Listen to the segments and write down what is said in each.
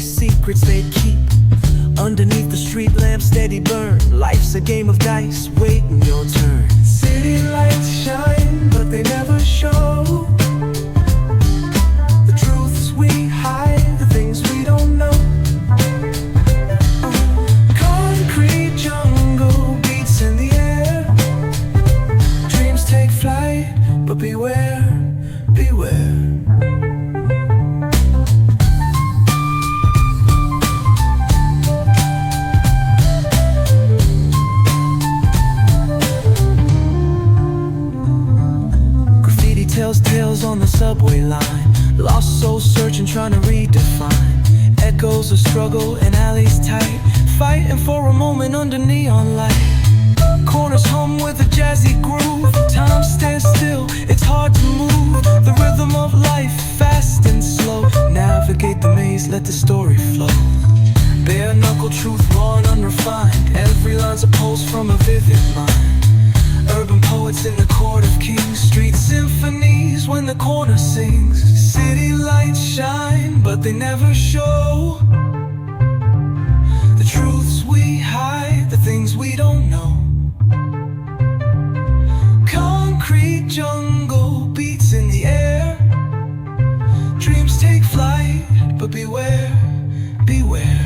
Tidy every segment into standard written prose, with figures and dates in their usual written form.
secrets they keep underneath the street lamp, steady burn. Life's a game of dice, waiting your turn. City lights shine, but they never show the truths we hide, the things we don't know. Concrete jungle beats in the air. Dreams take flight, but beware, beware. Tells tales on the subway line. Lost souls searching, trying to redefine. Echoes of struggle in alleys tight, fighting for a moment under neon light. Corners hum with a jazzy groove. Time stands still, it's hard to move. The rhythm of life, fast and slow. Navigate the maze, let the story flow. Bare knuckle truth, raw and unrefined. Every line's a pulse from a vivid mind. Urban poets in the court of kings. Street symphonies when the corner sings. City lights shine, but they never show the truths we hide, the things we don't know. Concrete jungle beats in the air. Dreams take flight, but beware, beware.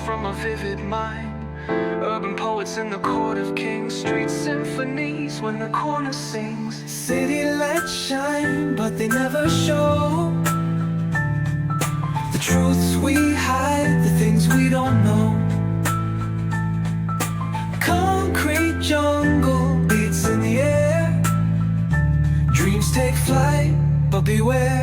From a vivid mind. Urban poets in the court of kings. Street symphonies when the corner sings. City lights shine, but they never show the truths we hide, the things we don't know. Concrete jungle beats in the air. Dreams take flight, but beware.